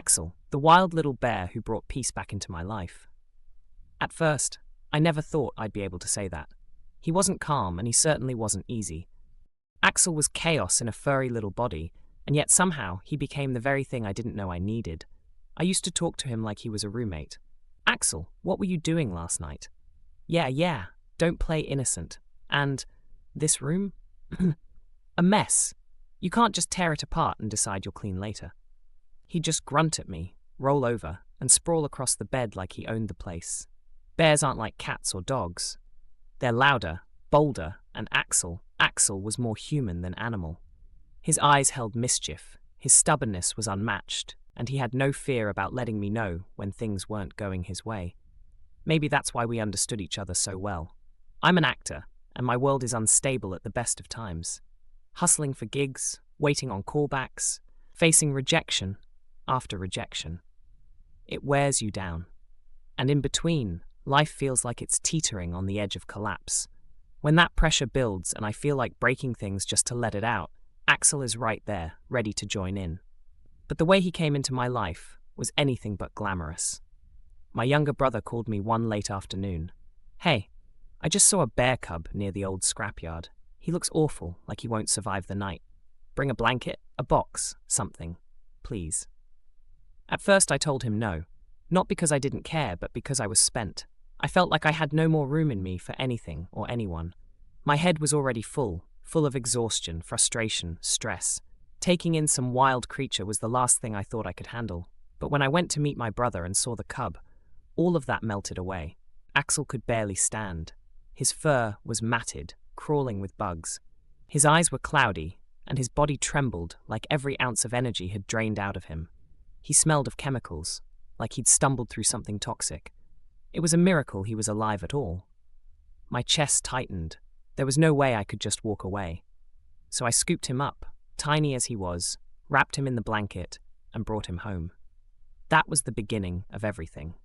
Axel, the wild little bear who brought peace back into my life. At first, I never thought I'd be able to say that. He wasn't calm, and he certainly wasn't easy. Axel was chaos in a furry little body, and yet somehow he became the very thing I didn't know I needed. I used to talk to him like he was a roommate. "Axel, what were you doing last night?" Yeah, don't play innocent. And this room? A mess. You can't just tear it apart and decide you'll clean later. He'd just grunt at me, roll over, and sprawl across the bed like he owned the place. Bears aren't like cats or dogs. They're louder, bolder, and Axel was more human than animal. His eyes held mischief, his stubbornness was unmatched, and he had no fear about letting me know when things weren't going his way. Maybe that's why we understood each other so well. I'm an actor, and my world is unstable at the best of times. Hustling for gigs, waiting on callbacks, facing rejection after rejection. It wears you down. And in between, life feels like it's teetering on the edge of collapse. When that pressure builds and I feel like breaking things just to let it out, Axel is right there, ready to join in. But the way he came into my life was anything but glamorous. My younger brother called me one late afternoon. "Hey, I just saw a bear cub near the old scrapyard. He looks awful, like he won't survive the night. Bring a blanket, a box, something, please." At first I told him no, not because I didn't care, but because I was spent. I felt like I had no more room in me for anything or anyone. My head was already full of exhaustion, frustration, stress. Taking in some wild creature was the last thing I thought I could handle. But when I went to meet my brother and saw the cub, all of that melted away. Axel could barely stand. His fur was matted, crawling with bugs. His eyes were cloudy, and his body trembled like every ounce of energy had drained out of him. He smelled of chemicals, like he'd stumbled through something toxic. It was a miracle he was alive at all. My chest tightened. There was no way I could just walk away. So I scooped him up, tiny as he was, wrapped him in the blanket, and brought him home. That was the beginning of everything.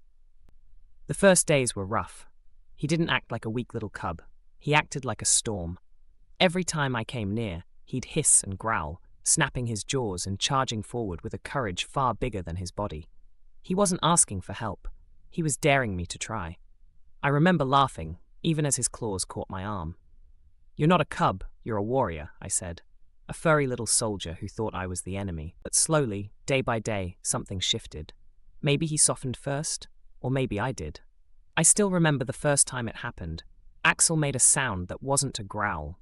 The first days were rough. He didn't act like a weak little cub. He acted like a storm. Every time I came near, he'd hiss and growl, snapping his jaws and charging forward with a courage far bigger than his body. He wasn't asking for help. He was daring me to try. I remember laughing, even as his claws caught my arm. "You're not a cub, you're a warrior," I said. A furry little soldier who thought I was the enemy. But slowly, day by day, something shifted. Maybe he softened first, or maybe I did. I still remember the first time it happened. Axel made a sound that wasn't a growl.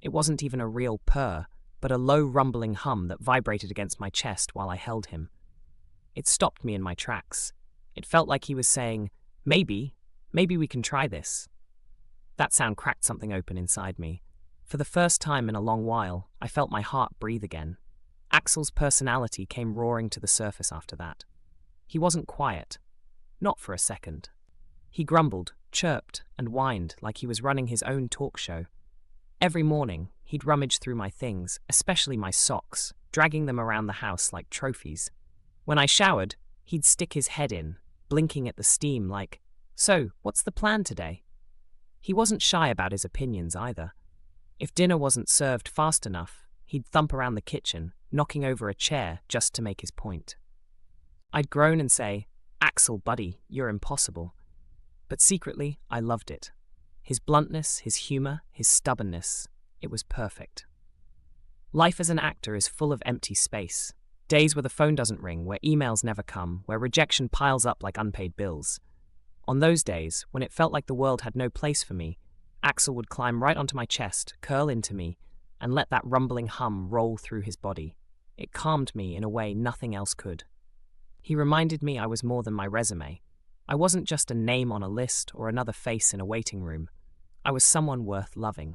It wasn't even a real purr, but a low rumbling hum that vibrated against my chest while I held him. It stopped me in my tracks. It felt like he was saying, maybe we can try this. That sound cracked something open inside me. For the first time in a long while, I felt my heart breathe again. Axel's personality came roaring to the surface after that. He wasn't quiet. Not for a second. He grumbled, chirped, and whined like he was running his own talk show. Every morning, he'd rummage through my things, especially my socks, dragging them around the house like trophies. When I showered, he'd stick his head in, blinking at the steam like, "So, what's the plan today?" He wasn't shy about his opinions either. If dinner wasn't served fast enough, he'd thump around the kitchen, knocking over a chair just to make his point. I'd groan and say, "Axel, buddy, you're impossible." But secretly, I loved it. His bluntness, his humor, his stubbornness, it was perfect. Life as an actor is full of empty space. Days where the phone doesn't ring, where emails never come, where rejection piles up like unpaid bills. On those days, when it felt like the world had no place for me, Axel would climb right onto my chest, curl into me, and let that rumbling hum roll through his body. It calmed me in a way nothing else could. He reminded me I was more than my resume. I wasn't just a name on a list or another face in a waiting room. I was someone worth loving.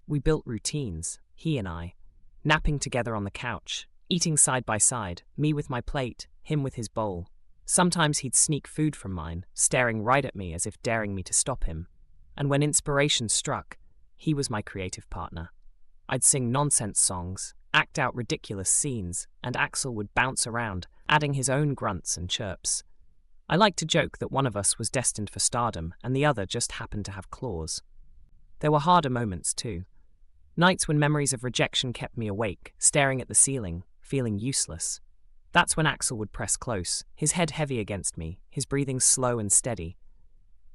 We built routines, he and I, napping together on the couch, eating side by side, me with my plate, him with his bowl. Sometimes he'd sneak food from mine, staring right at me as if daring me to stop him. And when inspiration struck, he was my creative partner. I'd sing nonsense songs, act out ridiculous scenes, and Axel would bounce around, adding his own grunts and chirps. I like to joke that one of us was destined for stardom and the other just happened to have claws. There were harder moments too. Nights when memories of rejection kept me awake, staring at the ceiling, feeling useless. That's when Axel would press close, his head heavy against me, his breathing slow and steady.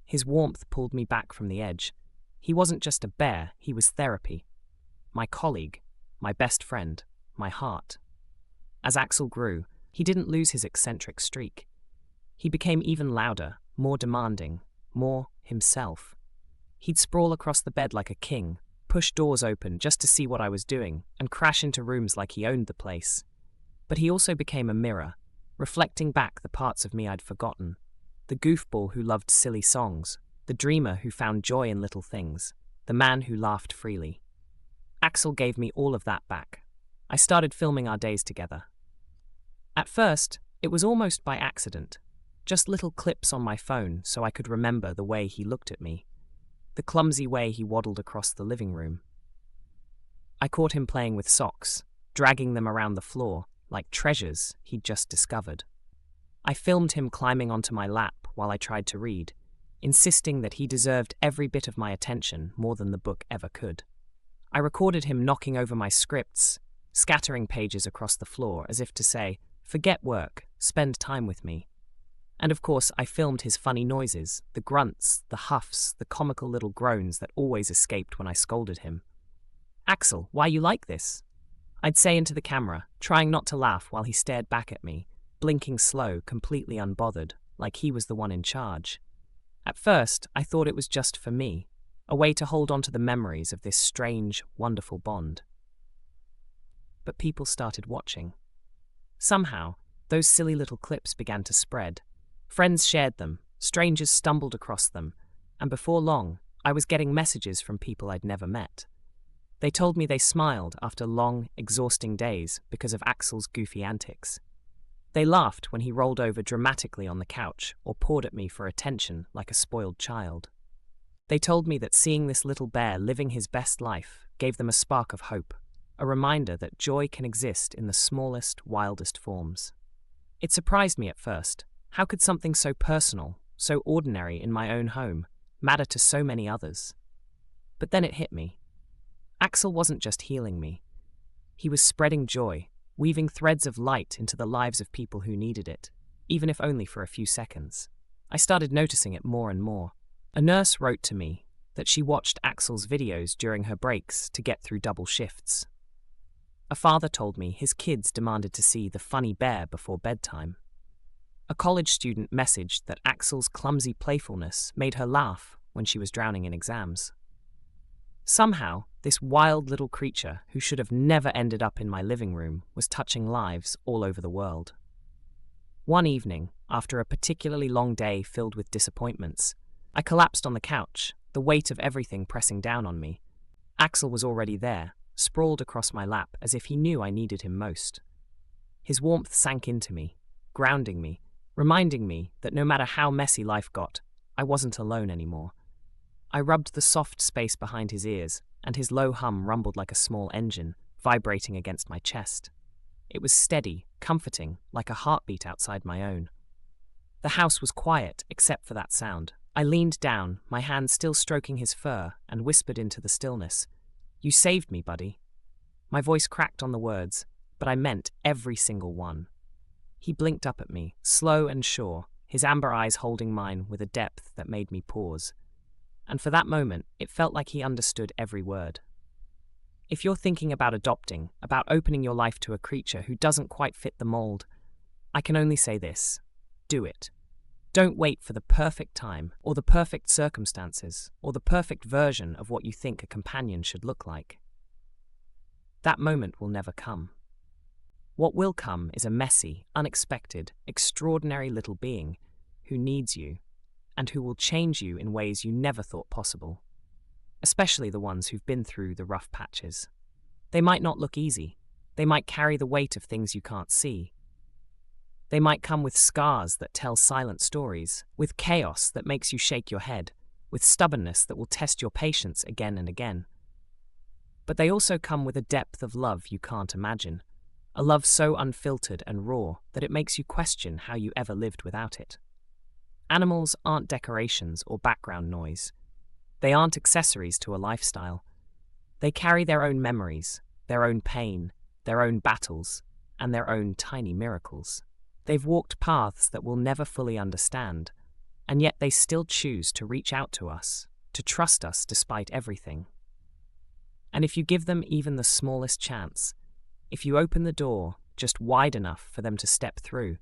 His warmth pulled me back from the edge. He wasn't just a bear, he was therapy. My colleague, my best friend, my heart. As Axel grew, he didn't lose his eccentric streak. He became even louder, more demanding, more himself. He'd sprawl across the bed like a king, push doors open just to see what I was doing, and crash into rooms like he owned the place. But he also became a mirror, reflecting back the parts of me I'd forgotten. The goofball who loved silly songs, the dreamer who found joy in little things, the man who laughed freely. Axel gave me all of that back. I started filming our days together. At first, it was almost by accident. Just little clips on my phone so I could remember the way he looked at me, the clumsy way he waddled across the living room. I caught him playing with socks, dragging them around the floor like treasures he'd just discovered. I filmed him climbing onto my lap while I tried to read, insisting that he deserved every bit of my attention more than the book ever could. I recorded him knocking over my scripts, scattering pages across the floor as if to say, "Forget work, spend time with me." And of course, I filmed his funny noises, the grunts, the huffs, the comical little groans that always escaped when I scolded him. "Axel, why you like this?" I'd say into the camera, trying not to laugh while he stared back at me, blinking slow, completely unbothered, like he was the one in charge. At first, I thought it was just for me, a way to hold on to the memories of this strange, wonderful bond. But people started watching. Somehow, those silly little clips began to spread. Friends shared them, strangers stumbled across them, and before long, I was getting messages from people I'd never met. They told me they smiled after long, exhausting days because of Axel's goofy antics. They laughed when he rolled over dramatically on the couch or pawed at me for attention like a spoiled child. They told me that seeing this little bear living his best life gave them a spark of hope, a reminder that joy can exist in the smallest, wildest forms. It surprised me at first. How could something so personal, so ordinary in my own home, matter to so many others? But then it hit me. Axel wasn't just healing me. He was spreading joy, weaving threads of light into the lives of people who needed it, even if only for a few seconds. I started noticing it more and more. A nurse wrote to me that she watched Axel's videos during her breaks to get through double shifts. A father told me his kids demanded to see the funny bear before bedtime. A college student messaged that Axel's clumsy playfulness made her laugh when she was drowning in exams. Somehow, this wild little creature who should have never ended up in my living room was touching lives all over the world. One evening, after a particularly long day filled with disappointments, I collapsed on the couch, the weight of everything pressing down on me. Axel was already there, sprawled across my lap as if he knew I needed him most. His warmth sank into me, grounding me, reminding me that no matter how messy life got, I wasn't alone anymore. I rubbed the soft space behind his ears, and his low hum rumbled like a small engine, vibrating against my chest. It was steady, comforting, like a heartbeat outside my own. The house was quiet, except for that sound. I leaned down, my hand still stroking his fur, and whispered into the stillness, "You saved me, buddy." My voice cracked on the words, but I meant every single one. He blinked up at me, slow and sure, his amber eyes holding mine with a depth that made me pause. And for that moment, it felt like he understood every word. If you're thinking about adopting, about opening your life to a creature who doesn't quite fit the mold, I can only say this: do it. Don't wait for the perfect time, or the perfect circumstances, or the perfect version of what you think a companion should look like. That moment will never come. What will come is a messy, unexpected, extraordinary little being who needs you, and who will change you in ways you never thought possible, especially the ones who've been through the rough patches. They might not look easy. They might carry the weight of things you can't see. They might come with scars that tell silent stories, with chaos that makes you shake your head, with stubbornness that will test your patience again and again. But they also come with a depth of love you can't imagine, a love so unfiltered and raw that it makes you question how you ever lived without it. Animals aren't decorations or background noise. They aren't accessories to a lifestyle. They carry their own memories, their own pain, their own battles, and their own tiny miracles. They've walked paths that we'll never fully understand, and yet they still choose to reach out to us, to trust us despite everything. And if you give them even the smallest chance, if you open the door just wide enough for them to step through,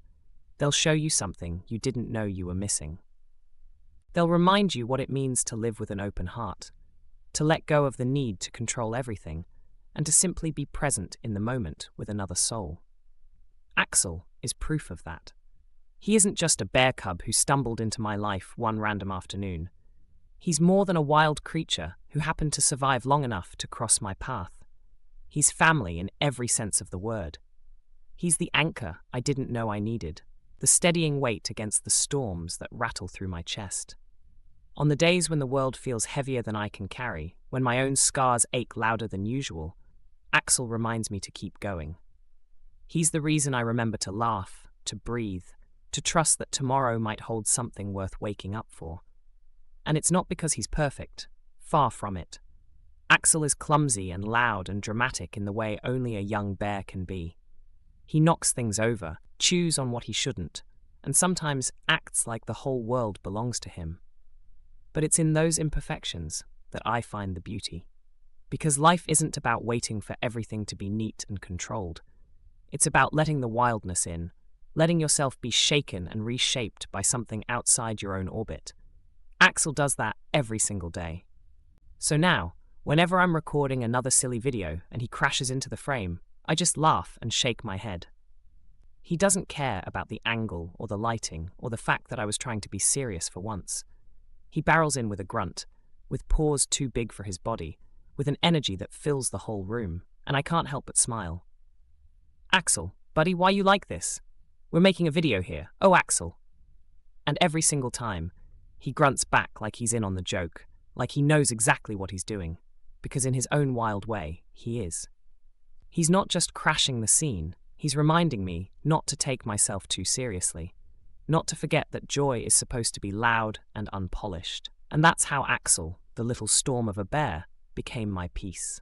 they'll show you something you didn't know you were missing. They'll remind you what it means to live with an open heart, to let go of the need to control everything, and to simply be present in the moment with another soul. Axel is proof of that. He isn't just a bear cub who stumbled into my life one random afternoon. He's more than a wild creature who happened to survive long enough to cross my path. He's family in every sense of the word. He's the anchor I didn't know I needed, the steadying weight against the storms that rattle through my chest. On the days when the world feels heavier than I can carry, when my own scars ache louder than usual, Axel reminds me to keep going. He's the reason I remember to laugh, to breathe, to trust that tomorrow might hold something worth waking up for. And it's not because he's perfect. Far from it. Axel is clumsy and loud and dramatic in the way only a young bear can be. He knocks things over, chews on what he shouldn't, and sometimes acts like the whole world belongs to him. But it's in those imperfections that I find the beauty. Because life isn't about waiting for everything to be neat and controlled. It's about letting the wildness in, letting yourself be shaken and reshaped by something outside your own orbit. Axel does that every single day. So now, whenever I'm recording another silly video and he crashes into the frame, I just laugh and shake my head. He doesn't care about the angle or the lighting or the fact that I was trying to be serious for once. He barrels in with a grunt, with paws too big for his body, with an energy that fills the whole room, and I can't help but smile. Axel, buddy, why you like this? We're making a video here. Oh, Axel. And every single time, he grunts back like he's in on the joke, like he knows exactly what he's doing, because in his own wild way, he is. He's not just crashing the scene, he's reminding me not to take myself too seriously, not to forget that joy is supposed to be loud and unpolished. And that's how Axel, the little storm of a bear, became my peace.